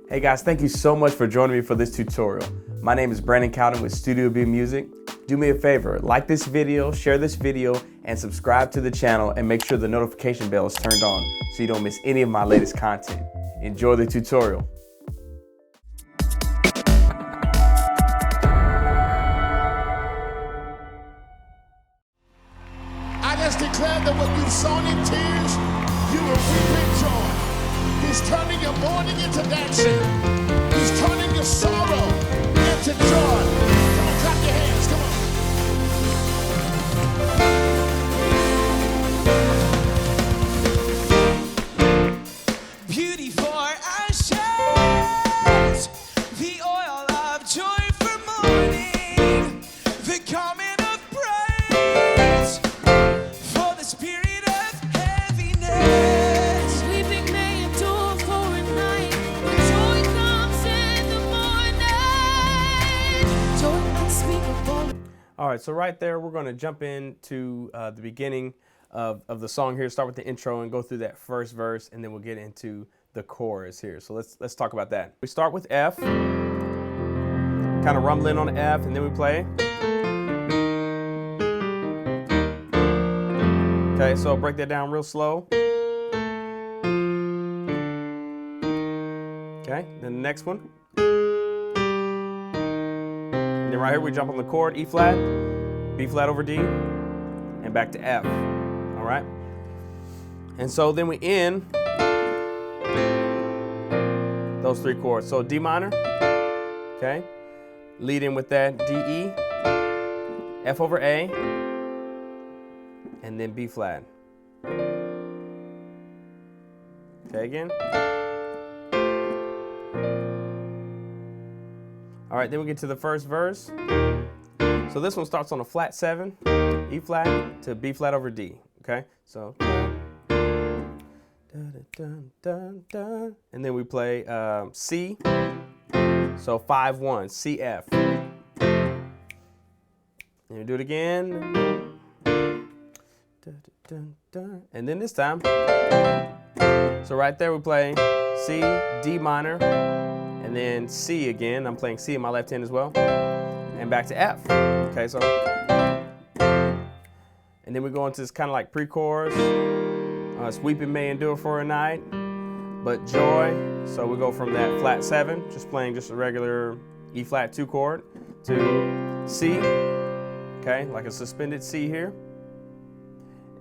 Hey guys, thank you so much for joining me for this tutorial. My name is Brandon Cowden with Studio B Music. Do me a favor, like this video, share this video, and subscribe to the channel and make sure the notification bell is turned on so you don't miss any of my latest content. Enjoy the tutorial. I just declare that what you've sown in tears, you will reap in joy. He's turning your mourning into dancing. He's turning your sorrow into joy. Come on, clap your hands, come on. Beauty for ashes, the oil of joy for mourning, the garment of praise for the spirit of heaviness. Weeping may endure for a night, but joy comes in the morning. Joy unspeakable. All right, so right there, we're going to jump into the beginning of the song here. Start with the intro and go through that first verse, and then we'll get into the chorus here. So let's talk about that. We start with F, kind of rumbling on F, and then we play. Okay, so I'll break that down real slow. Okay, then the next one. And then right here we jump on the chord, E flat, B flat over D, and back to F. All right? And so then we end those three chords. So D minor, okay? Lead in with that D, E, F over A, and then B flat. Okay, again. All right, then we get to the first verse. So this one starts on a flat 7, E flat to B flat over D, okay? So, and then we play C, so 5-1, C, F. And we do it again. And then this time, so right there we play C, D minor, and then C again. I'm playing C in my left hand as well. And back to F. Okay, so. And then we go into this kind of like pre-chorus. Weeping may endure for a night, but joy. So we go from that flat 7, just playing just a regular E flat 2 chord, to C. Okay, like a suspended C here.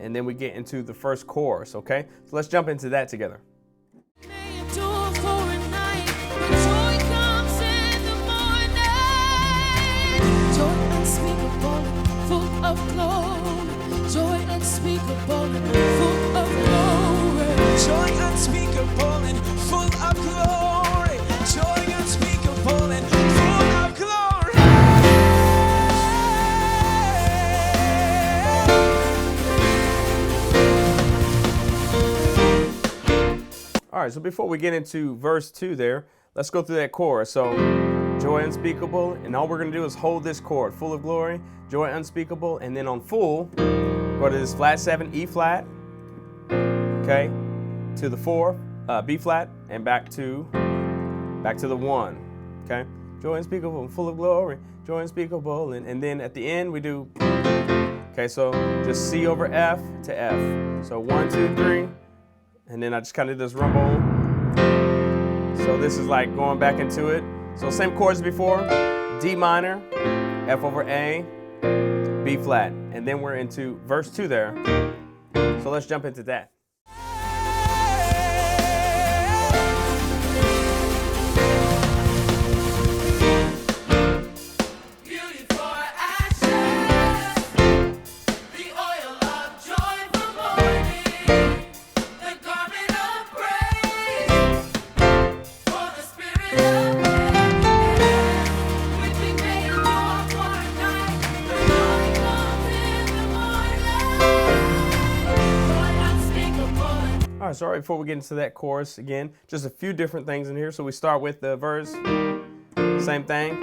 And then we get into the first chorus, okay? So let's jump into that together. May endure for a night, but joy comes in the morning. Joy unspeakable, full of glory. Joy unspeakable and full of glory. Joy unspeakable and full of glory. Joy unspeakable and full of glory. All right, so before we get into verse 2 there, let's go through that chorus. So, joy unspeakable, and all we're going to do is hold this chord, full of glory, joy unspeakable, and then on full, go to this flat 7, E flat, okay, to the 4, B flat, and back to the 1, okay? Joy unspeakable and full of glory, joy unspeakable, and then at the end we do, okay, so just C over F to F. So 1, 2, 3. And then I just kind of did this rumble. So this is like going back into it. So same chords before, D minor, F over A, B flat. And then we're into verse 2 there. So let's jump into that. Beauty for ashes, the oil of joy for mourning, the garment of praise for the spirit of heaviness. Weeping may endure for a night, but joy comes in the morning. Joy unspeakable. All right, so right before we get into that chorus again, just a few different things in here. So we start with the verse, same thing,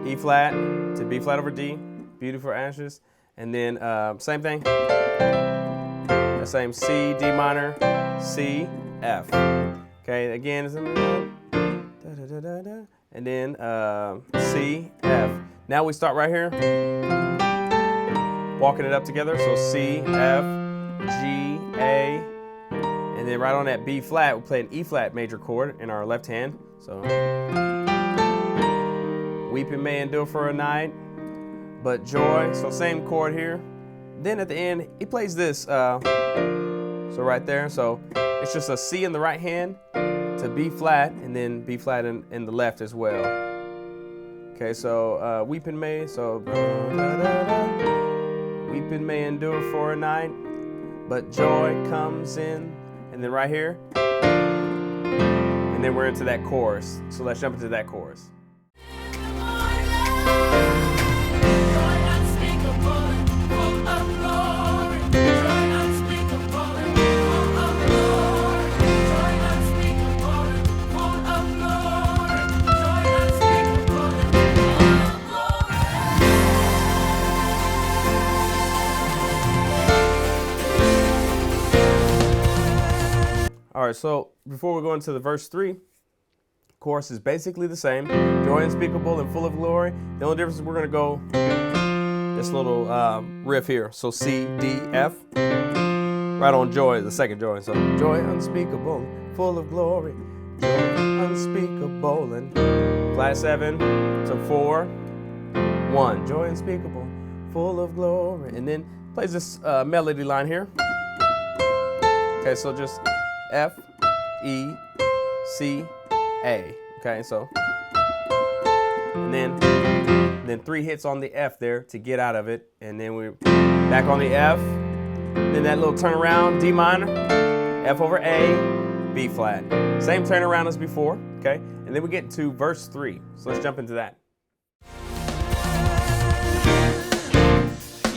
E flat to B flat over D, beauty for ashes. And then same thing, the same C, D minor, C, F. Okay, again, and then C, F. Now we start right here, walking it up together. So C, F, G, A, and then right on that B flat, we play an E flat major chord in our left hand. So weeping may endure for a night, but joy. So same chord here. Then at the end, he plays this. So right there. So it's just a C in the right hand to B flat, and then B flat in the left as well. Okay, so weeping may. So weeping may endure for a night, but joy comes in. And then right here, and then we're into that chorus. So let's jump into that chorus. All right, so before we go into the verse 3, chorus is basically the same. Joy unspeakable and full of glory. The only difference is we're going to go this little riff here. So C, D, F. Right on joy, the second joy. So joy unspeakable, full of glory. Joy unspeakable and flat 7 to 4, 1. Joy unspeakable, full of glory. And then plays this melody line here. Okay, so just F, E, C, A. Okay, so and then 3 hits on the F there to get out of it, and then we're back on the F. Then that little turnaround, D minor, F over A, B flat. Same turnaround as before. Okay, and then we get to verse 3. So let's jump into that.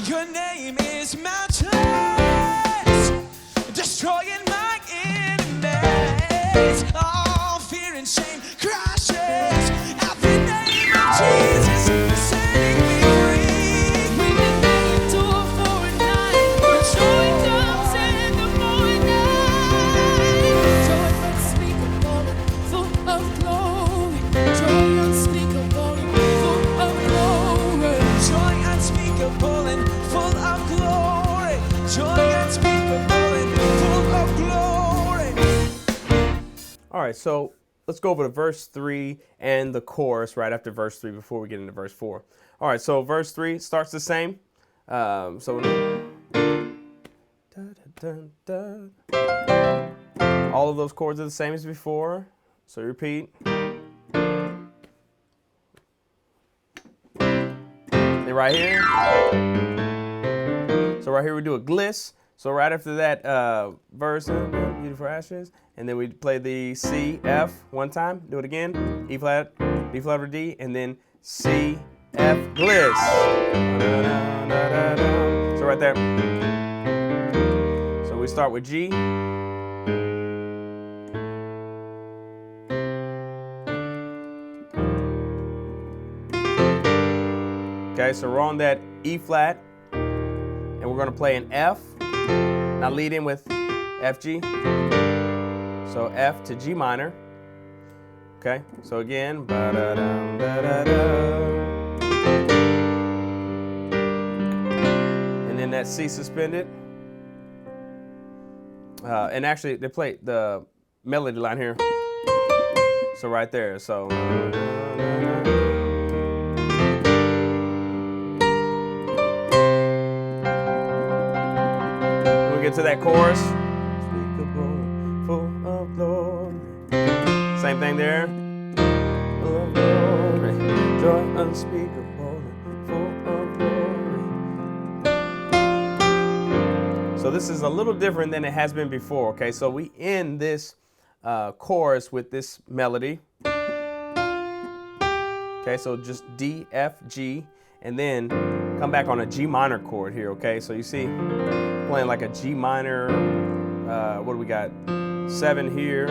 Your name is mountains, destroying my enemies. All fear and shame crashes at the name of Jesus, setting me free. Weeping may endure for a night, but joy comes in the morning. Joy unspeakable and full of glory. Joy unspeakable and full of glory. Joy unspeakable and full of glory. Joy unspeakable and full of glory. All right, so let's go over to verse 3 and the chorus right after verse 3 before we get into verse 4. All right, so verse 3 starts the same. All of those chords are the same as before. So repeat. And right here. So right here we do a gliss. So right after that verse, beautiful ashes, and then we play the C, F one time. Do it again. E flat, B flat over D, and then C, F, gliss. So right there. So we start with G. Okay, so we're on that E flat, and we're going to play an F. Now lead in with F, G. So F to G minor. Okay, so again. Ba-da-dum, da-da-da. And then that C suspended. And actually, they play the melody line here. So right there. So. Get to that chorus. Unspeakable, full of glory. Same thing there. Full of glory. Joy unspeakable, full of glory. So this is a little different than it has been before. Okay, so we end this chorus with this melody. Okay, so just D, F, G, and then come back on a G minor chord here. Okay, so you see. Playing like a G minor, what do we got? 7 here.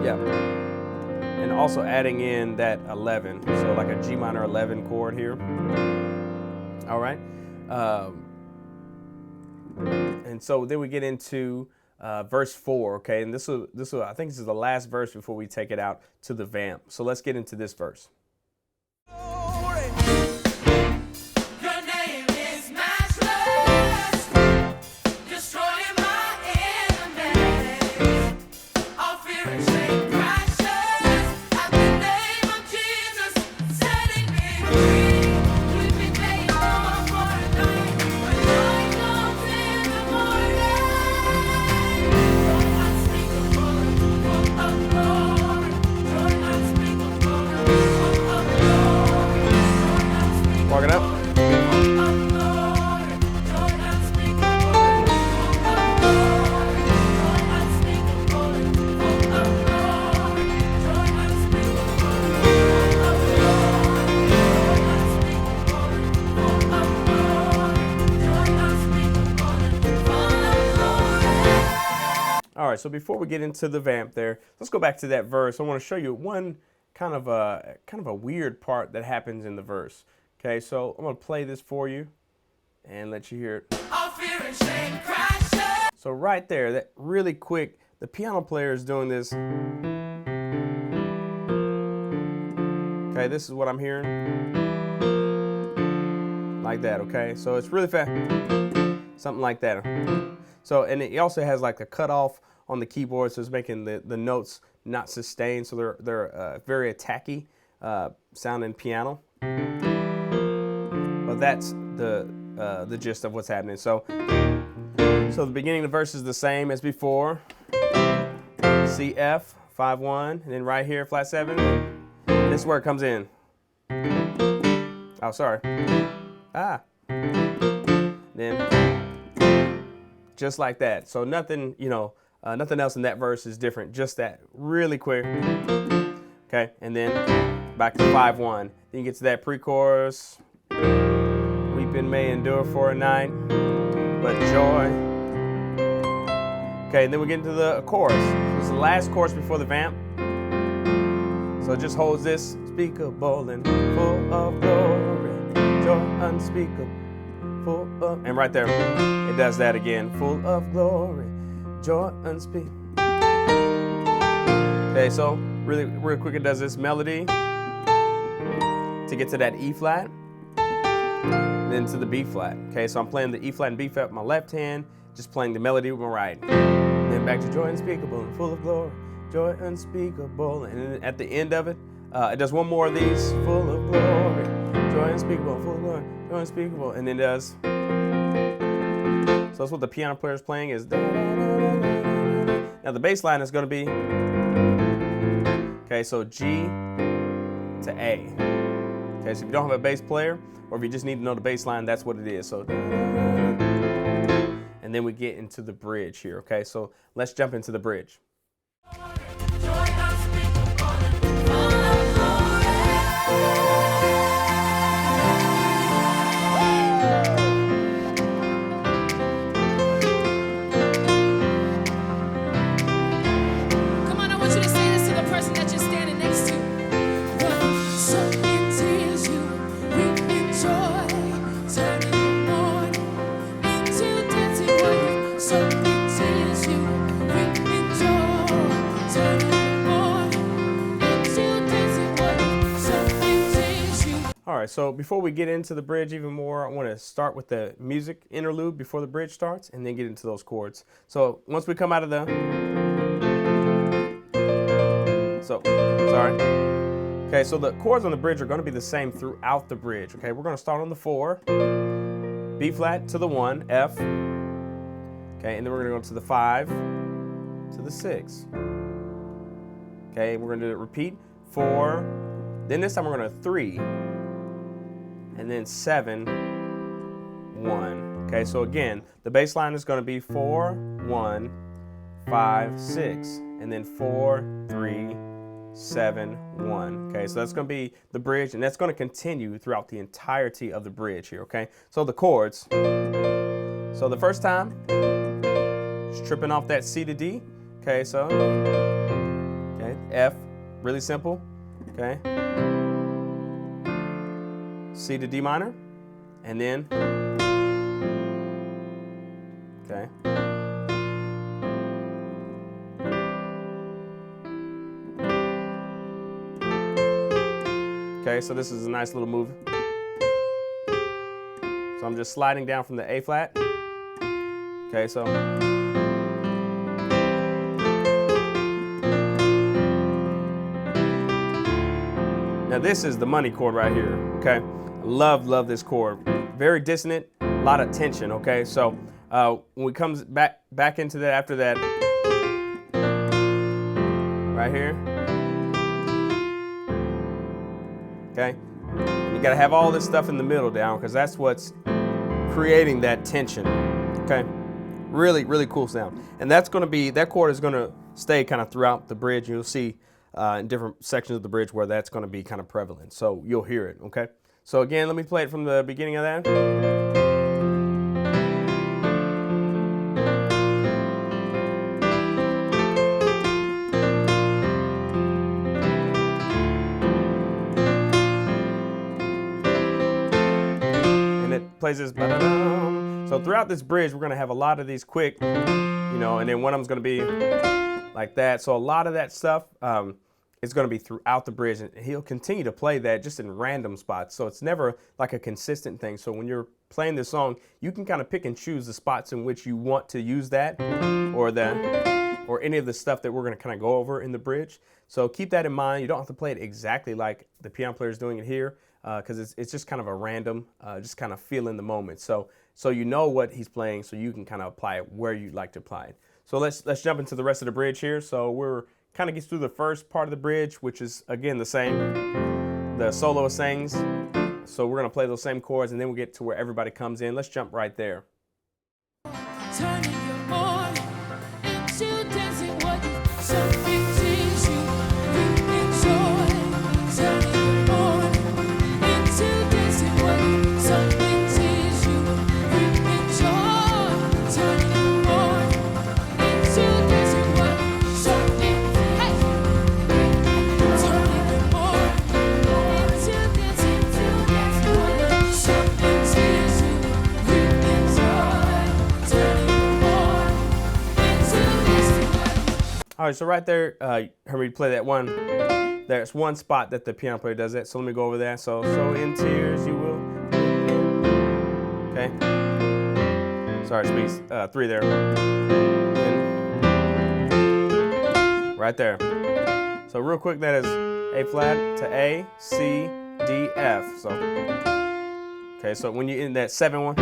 Yeah. And also adding in that 11. So like a G minor 11 chord here. All right. And so then we get into verse 4, okay? And this will, I think this is the last verse before we take it out to the vamp. So let's get into this verse. Glory. Your name is matchless, destroying my enemies. All fear and shame crashes at the name of Jesus, setting me free. We've been made more for a night, but joy comes in the morning. Joy unspeakable, full of glory. Joy unspeakable, full of glory. Walk it up. All right, so before we get into the vamp there, let's go back to that verse. I want to show you one kind of a weird part that happens in the verse. Okay, so I'm going to play this for you and let you hear it. All fear and shame crashes. So right there, that really quick, the piano player is doing this. Okay, this is what I'm hearing. Like that, okay? So it's really fast. Something like that. So, and it also has like a cutoff on the keyboard, so it's making the notes not sustained, so they're very attacky sounding piano. But that's the gist of what's happening. So the beginning of the verse is the same as before. C F 5-1, and then right here flat 7. This is where it comes in. Oh, sorry. Then just like that. So nothing, nothing else in that verse is different. Just that really quick. Okay, and then back to 5-1. Then you get to that pre-chorus. Weeping may endure for a night, but joy. Okay, and then we get into the chorus. This is the last chorus before the vamp. So it just holds this. Unspeakable and full of glory, joy unspeakable, full of, and right there, it does that again. Full of glory, joy unspeakable. Okay, so really real quick, it does this melody to get to that E flat, then to the B flat. Okay, so I'm playing the E flat and B flat with my left hand, just playing the melody with my right. Then back to joy unspeakable and full of glory, joy unspeakable, and then at the end of it, it does one more of these, full of glory, joy unspeakable, full of glory, joy unspeakable, and then it does. So that's what the piano player is playing is. Now the bass line is going to be, okay, so G to A. Okay, so if you don't have a bass player, or if you just need to know the bass line, that's what it is. So, and then we get into the bridge here. Okay, so let's jump into the bridge. Come on, I want you to say this to the person that you're standing next to. So it is you, reap in joy, turning the morning into dancing wonders. So it is you, reap in joy, turning the morning into dancing wonders. So it is you. All right, so before we get into the bridge even more, I want to start with the music interlude before the bridge starts, and then get into those chords. So once we come out of the, okay, so the chords on the bridge are going to be the same throughout the bridge. Okay, we're going to start on the 4, B flat to the 1, F. Okay, and then we're going to go to the 5 to the 6. Okay, we're going to repeat 4. Then this time we're going to 3. And then 7, 1. Okay, so again, the bass line is going to be 4, 1, 5, 6, and then 4, 3, 7, 1. Okay, so that's going to be the bridge, and that's going to continue throughout the entirety of the bridge here. Okay, so the chords. So the first time, just tripping off that C to D. Okay, so okay, F, really simple. Okay. C to D minor, and then, okay, Okay, so this is a nice little move. So I'm just sliding down from the A flat. Okay, so. Now this is the money chord right here, okay? Love this chord. Very dissonant, a lot of tension, okay? So when we comes back into that after that, right here, okay? You gotta have all this stuff in the middle down because that's what's creating that tension, okay? Really, really cool sound. And that's gonna be, that chord is gonna stay kind of throughout the bridge. You'll see in different sections of the bridge where that's gonna be kind of prevalent. So you'll hear it, okay? So again, let me play it from the beginning of that. And it plays this. So throughout this bridge, we're gonna have a lot of these quick, you know, and then one of them's gonna be like that. So a lot of that stuff is going to be throughout the bridge, and he'll continue to play that just in random spots. So it's never like a consistent thing. So when you're playing this song, you can kind of pick and choose the spots in which you want to use that or any of the stuff that we're going to kind of go over in the bridge. So keep that in mind. You don't have to play it exactly like the piano player is doing it here because it's just kind of a random, just kind of feel in the moment. So you know what he's playing, so you can kind of apply it where you'd like to apply it. So let's jump into the rest of the bridge here. So we're kind of gets through the first part of the bridge, which is again the same. The soloist sings. So we're gonna play those same chords, and then we'll get to where everybody comes in. Let's jump right there. Turning your morning into dancing, what is something tears you enjoy. Turning your morning into dancing, what is something tears you enjoy. Turning your morning into dancing, what something hey. Turning your morning into dancing, what something tears you enjoy. Turning your morning into dancing. All right, so right there, heard me play that one. There's one spot that the piano player does that. So let me go over that. So in tears you will. Okay. Sorry, speaks 3 there. And right there. So real quick, that is A flat to A, C, D, F. So okay, so when you're in that 7-1.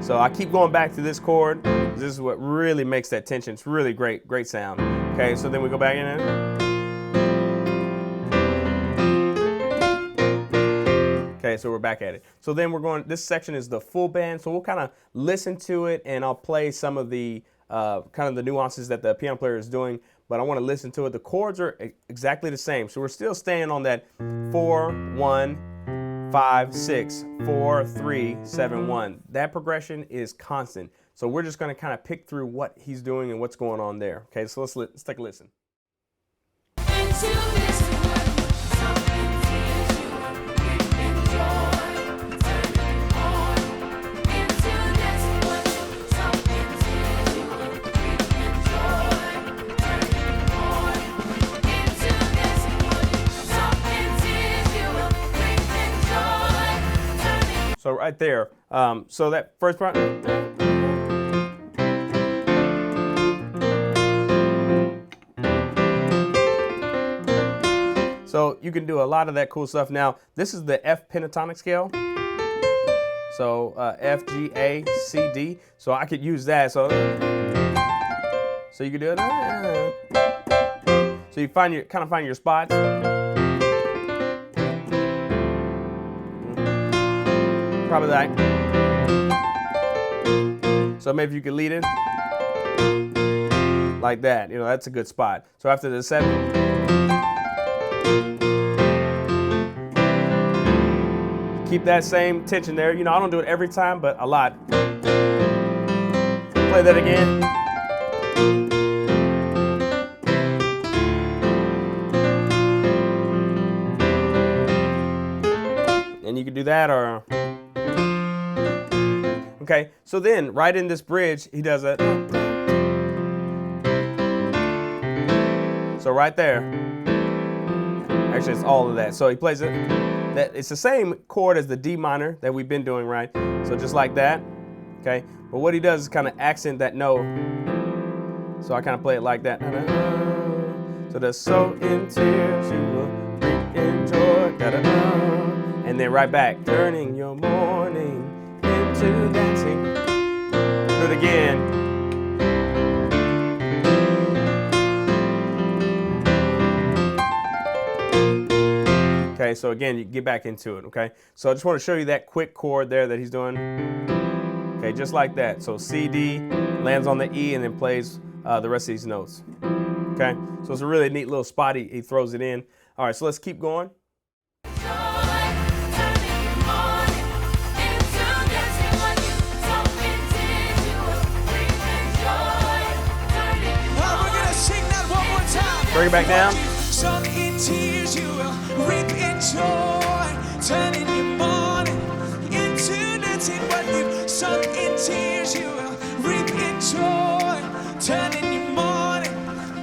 So I keep going back to this chord. This is what really makes that tension. It's really great sound. Okay, so then we go back in there. Okay, so we're back at it. So then we're going, this section is the full band. So we'll kind of listen to it and I'll play some of the kind of the nuances that the piano player is doing, but I want to listen to it. The chords are exactly the same. So we're still staying on that 4, 1, 5, 6, 4, 3, 7, 1. That progression is constant. So we're just going to kind of pick through what he's doing and what's going on there. Okay, so let's take a listen. Into dancing, what something tears you enjoy. Turning your morning into dancing, what something tears you enjoy. Turning your morning into dancing, what something tears you enjoy. So right there, so that first part. So you can do a lot of that cool stuff. Now, this is the F pentatonic scale. So F, G, A, C, D. So I could use that. So you could do it. So you kind of find your spots. Probably that. So maybe you could lead it like that. You know, that's a good spot. So after the 7. Keep that same tension there. You know, I don't do it every time, but a lot. Play that again. And you can do that or... Okay, so then right in this bridge, he does a... So right there, actually it's all of that. So he plays it, it's the same chord as the D minor that we've been doing, right? So just like that, okay? But what he does is kind of accent that note. So I kind of play it like that. So the so in tears you will reap in joy. And then right back, turning your mourning into dancing. Do it again. Okay, so again, you get back into it, okay? So I just want to show you that quick chord there that he's doing. Okay, just like that. So C, D, lands on the E, and then plays the rest of these notes. Okay, so it's a really neat little spot. He throws it in. All right, so let's keep going. Bring it back down. Some in tears you will reap in joy, turning your mourning into dancing. What you've sown in tears you will reap in joy, turning your mourning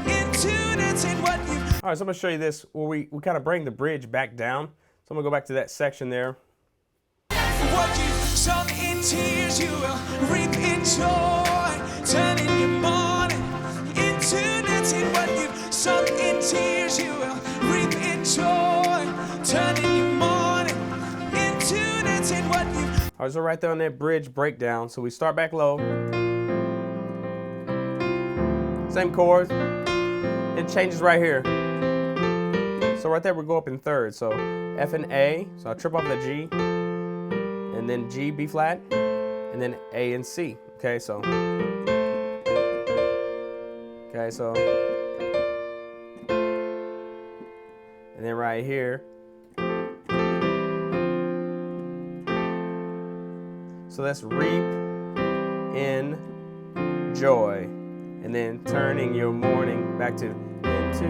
into dancing. What you've. All right, so I'm gonna show you this where we kind of bring the bridge back down. So I'm gonna go back to that section there. What you've sown in tears you will reap in joy, turning your mourning into dancing. What you've sown in tears you will reap in joy, turning your mourning into dancing. What you. All right, so right there on that bridge breakdown. So we start back low. Same chords. It changes right here. So right there we go up in thirds. So F and A. So I trip off the G. And then G, B flat. And then A and C. Okay, so. Okay, so. And then right here. So that's reap in joy. And then turning your mourning back to into.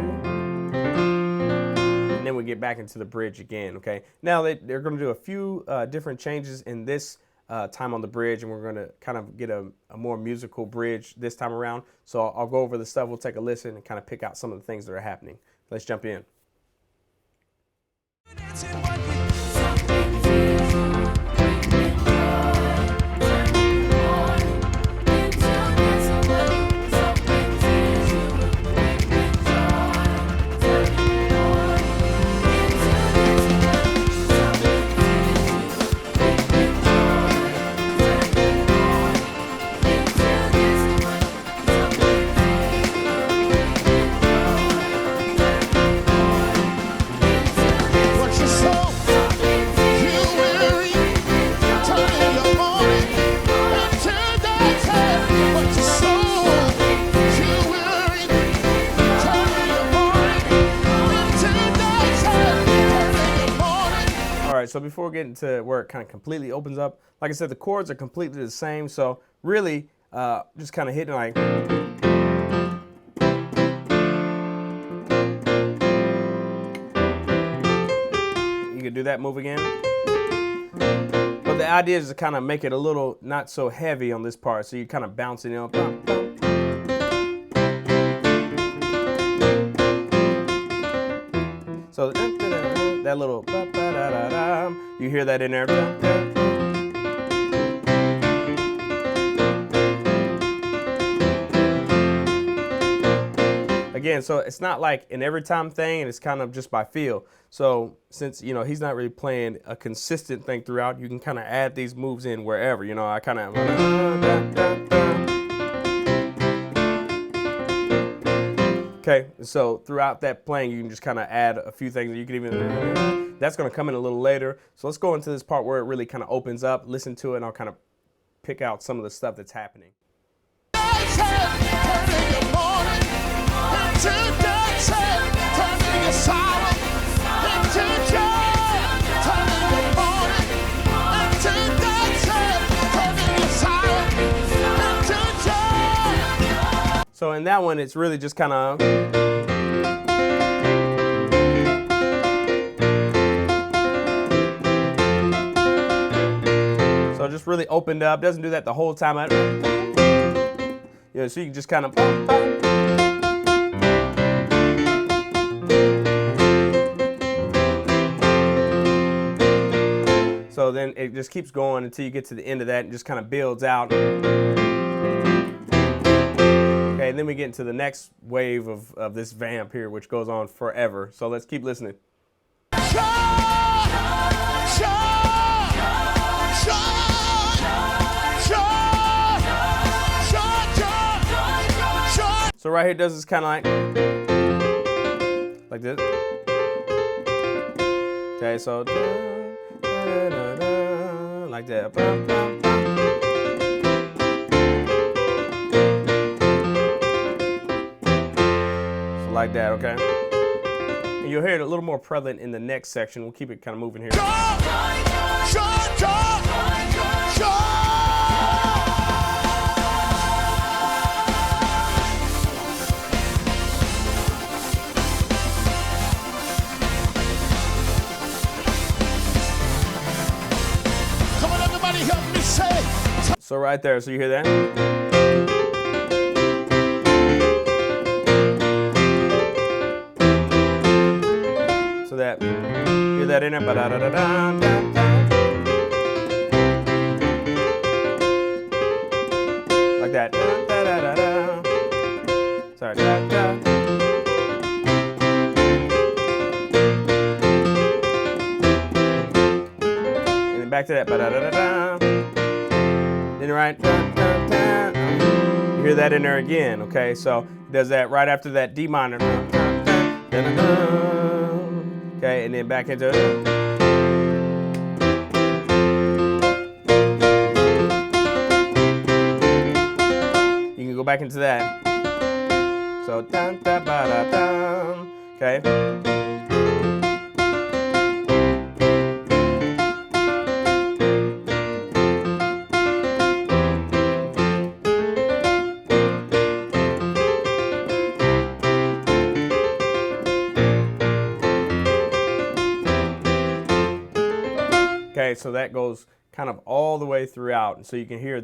And then we get back into the bridge again, okay? Now they're going to do a few different changes in this time on the bridge, and we're going to kind of get a more musical bridge this time around. So I'll go over the stuff, we'll take a listen and kind of pick out some of the things that are happening. Let's jump in. What you sow, you will reap. Turning your mourning into dancing. What you sow, you will reap. Turning your mourning into dancing. Turning your mourning. All right, so before we get into where it kind of completely opens up, like I said, the chords are completely the same. So really, just kind of hitting like. You could do that move again. But the idea is to kind of make it a little not so heavy on this part. So you're kind of bouncing up. So that little, you hear that in there. Again, so it's not like an every time thing, and it's kind of just by feel. So since, you know, he's not really playing a consistent thing throughout, you can kind of add these moves in wherever, you know, I kind of. Okay, so throughout that playing, you can just kind of add a few things. You can even, that's going to come in a little later. So let's go into this part where it really kind of opens up, listen to it, and I'll kind of pick out some of the stuff that's happening. Turning your mourning into dancing. Turning your sorrow into joy. Turning your mourning into dancing. Turning your sorrow into joy. So in that one, it's really just kind of. So just really opened up. Doesn't do that the whole time. You know, so you can just kind of. then it just keeps going until you get to the end of that and just kind of builds out. Okay, and then we get into the next wave of this vamp here, which goes on forever. So let's keep listening. So right here it does this kind of like this. Okay, so like that. So like that, okay? And you'll hear it a little more prevalent in the next section. We'll keep it kind of moving here. Come on, everybody, help me say. So right there, so you hear that? So that, hear that in there? Ba-da-da-da-da-da-da. Like that. Da-da-da-da. Sorry. Da-da. And then back to that. Ba-da-da-da-da. Then right. You hear that in there again, okay? So it does that right after that D minor. Okay, and then back into it. You can go back into that. So dun da ba da dun. Okay. Okay, so that goes kind of all the way throughout, and so you can hear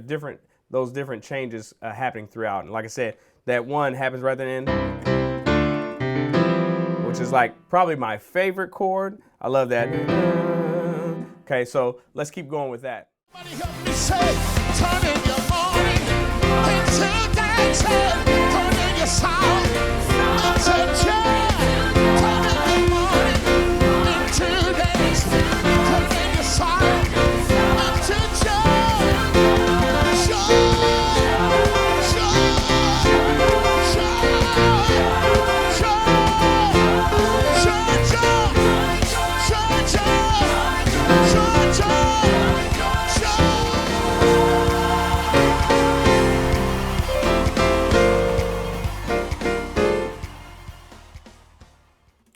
those different changes happening throughout. And like I said, that one happens right at the end, which is like probably my favorite chord. I love that. Okay, so let's keep going with that. Everybody help me say, turning your morning into dancing, turning your sound into joy, turning your morning into dance, turning your sound into joy, joy, joy,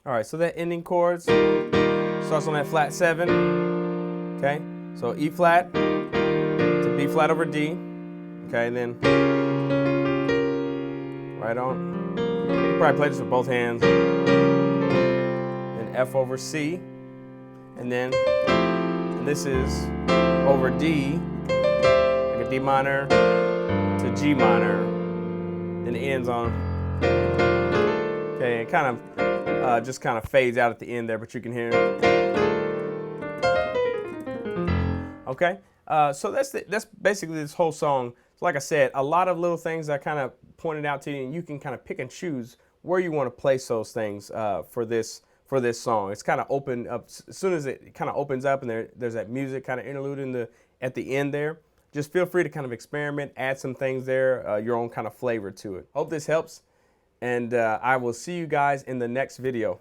All right, so that ending chords starts on that flat 7. Okay, so E flat to B flat over D. Okay, and then right on. You probably play this with both hands. Then F over C, and this is over D, like a D minor to G minor. Then it ends on. Okay, it kind of just kind of fades out at the end there, but you can hear it. Okay, so that's basically this whole song. So like I said, a lot of little things I kind of pointed out to you, and you can kind of pick and choose where you want to place those things for this song. It's kind of open up as soon as it kind of opens up, and there's that music kind of interlude at the end there. Just feel free to kind of experiment, add some things there, your own kind of flavor to it. Hope this helps. And I will see you guys in the next video.